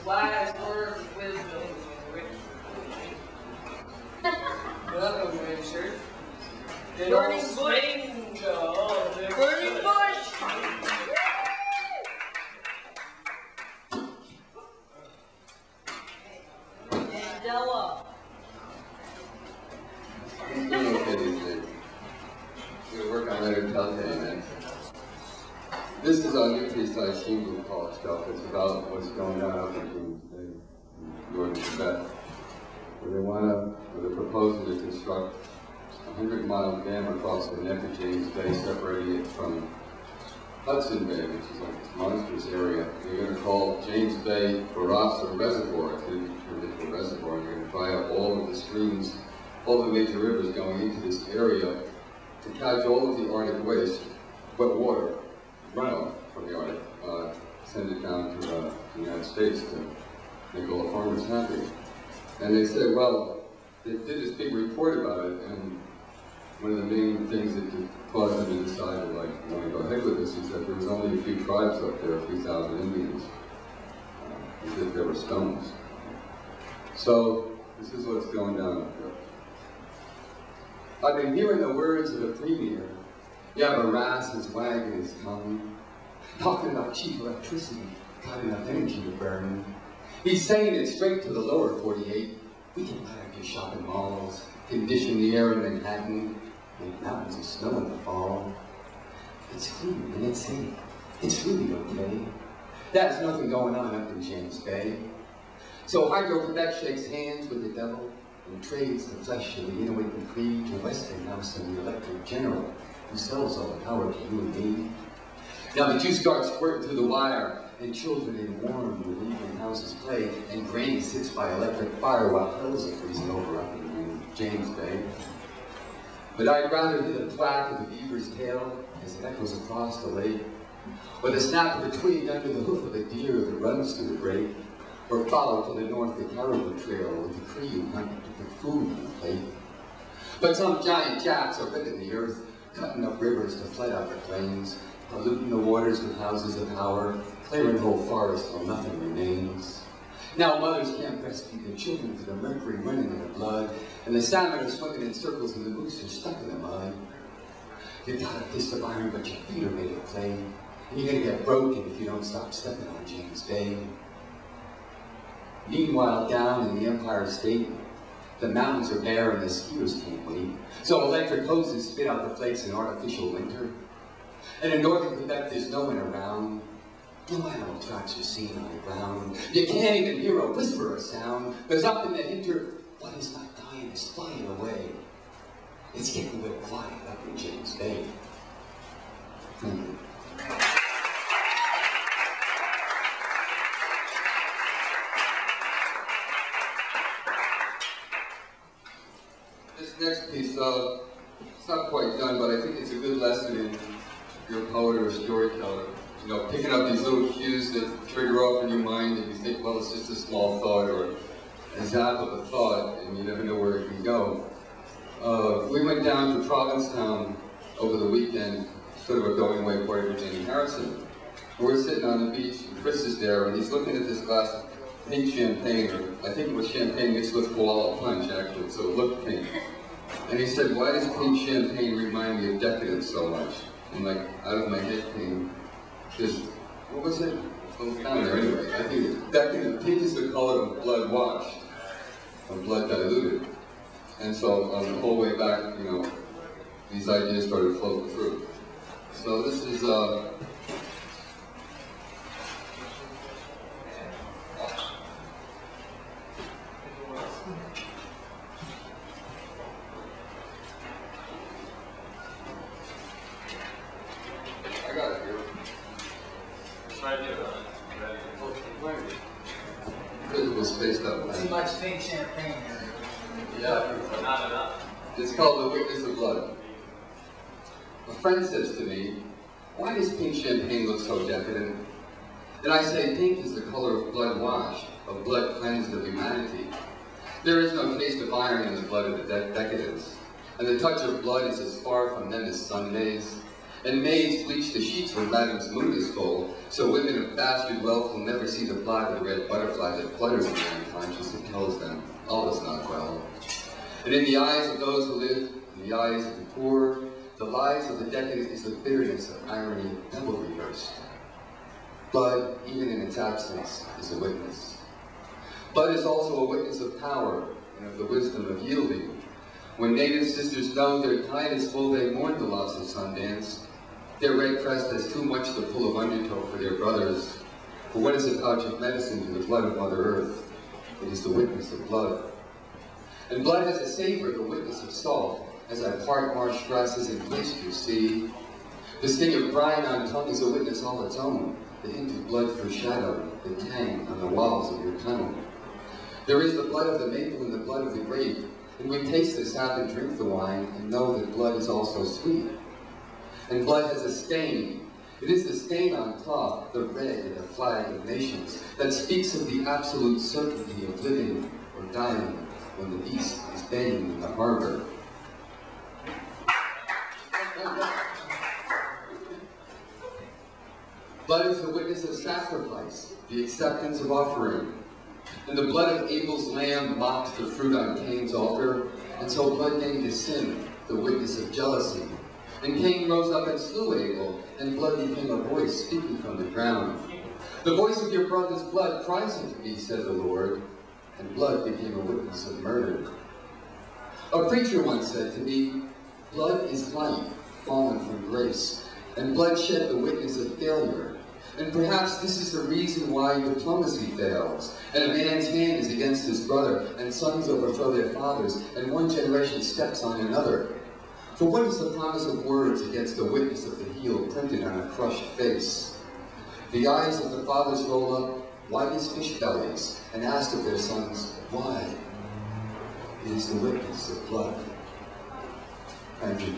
wise words of wisdom. Welcome, Richard. Burning bush. Burning bush. Mandela. He's doing okay these days. He's gonna work on later Telltale next. This is our new piece I Sheen Group called stuff. It's about what's going on up in northern Tibet. Where they're proposing to construct a 100-mile dam across the neck of James Bay, separating it from Hudson Bay, which is like this monstrous area. They're going to call James Bay Barossa Reservoir. It's going to be turned into a reservoir. They're going to dry up all of the streams, all the major rivers going into this area to catch all of the Arctic waste, wet water, runoff from the Arctic, send it down to the United States to make all the farmers happy. And they said, well, they did this big report about it, and one of the main things that caused them to decide to want to go ahead with this is that there was only a few tribes up there, a few thousand Indians, as if there were stones. So this is what's going down up there. I've been hearing the words of the premier. Yabarras his wagon is coming, talking about cheap electricity, got enough energy to burn. He's saying it straight to the lower 48. We can light up your shopping malls, condition the air in Manhattan, make mountains of snow in the fall. It's clean and it's safe. It's really okay. There's nothing going on up in James Bay. So Hydro-Quebec shakes hands with the devil and trades the flesh of the Inuit and Cree to Westinghouse and the Electric General, who sells all the power to you and me. Now the juice starts squirting through the wire, and children in warm New England houses play, and Granny sits by electric fire while hills are freezing over up in James Bay. But I'd rather hear the thwack of the beaver's tail as it echoes across the lake, or the snap of a twig under the hoof of a deer that runs through the brake, or follow to the north the caribou trail with the Cree who hunt the food on the plate. But some giant jacks are ripping the earth, cutting up rivers to flood out the plains, polluting the waters with houses of power, clearing whole forests till nothing remains. Now mothers can't breastfeed their children for the mercury running in their blood, and the salmon are swimming in circles and the moose are stuck in the mud. You've got a fist of iron, but your feet are made of clay, and you're gonna get broken if you don't stop stepping on James Bay. Meanwhile, down in the Empire State, the mountains are bare and the skiers can't wait, so electric hoses spit out the flakes in artificial winter. And in northern Quebec, there's no one around. No animal tracks are seen on the ground. You can't even hear a whisper or sound, because up in the winter, what is not dying is flying away. It's getting a bit quiet up in James Bay. Thank you. This next piece, it's not quite done, but I think it's a good lesson in you're a poet or a storyteller. You know, picking up these little cues that trigger off in your mind and you think, well, it's just a small thought or a zap of a thought, and you never know where it can go. We went down to Provincetown over the weekend, sort of a going away party for Jenny Harrison. We're sitting on the beach, and Chris is there, and he's looking at this glass of pink champagne, or I think it was champagne mixed with koala punch, actually, so it looked pink. And he said, why does pink champagne remind me of decadence so much? And like, out of my head came this, what was it? Well, it's down there anyway. I think decadent, pink is the color of blood washed, of blood diluted. And so the whole way back, you know, these ideas started flowing through. So this is, I got it here. It's right here, right? Because it was spaced up. Too much pink champagne here. Yeah. Not enough. It's called The Witness of Blood. A friend says to me, why does pink champagne look so decadent? And I say, pink is the color of blood washed, of blood cleansed of humanity. There is no taste of iron in the blood of the decadence. And the touch of blood is as far from them as Sundays. And maids bleach the sheets when Madam's moon is full, so women of bastard wealth will never see the flag of the red butterfly that flutters in their unconscious and tells them all is not well. And in the eyes of those who live, in the eyes of the poor, the lives of the decadent is the bitterness of irony double reversed. Blood, even in its absence, is a witness. Blood is also a witness of power and of the wisdom of yielding. When native sisters know their tide is full, they mourn the loss of Sundance. Their red crest has too much to pull of undertow for their brothers. For what is a pouch of medicine to the blood of Mother Earth? It is the witness of blood. And blood has a savor, the witness of salt, as I part marsh grasses and glacers see. The sting of brine on tongue is a witness all its own. The hint of blood foreshadowed, the tang on the walls of your tunnel. There is the blood of the maple and the blood of the grape, and we taste the sap and drink the wine, and know that blood is also sweet. And blood has a stain. It is the stain on cloth, the red in the flag of nations, that speaks of the absolute certainty of living or dying when the beast is baying in the harbor. Blood is the witness of sacrifice, the acceptance of offering. And the blood of Abel's lamb mocked the fruit on Cain's altar, and so blood named his sin, the witness of jealousy. And Cain rose up and slew Abel, and blood became a voice speaking from the ground. The voice of your brother's blood cries unto me, said the Lord, and blood became a witness of murder. A preacher once said to me, blood is light fallen from grace, and blood shed the witness of failure. And perhaps this is the reason why diplomacy fails, and a man's hand is against his brother, and sons overthrow their fathers, and one generation steps on another. For what is the promise of words against the witness of the heel printed on a crushed face? The eyes of the fathers roll up white as fish bellies, and ask of their sons, why? It is the witness of blood. Thank you.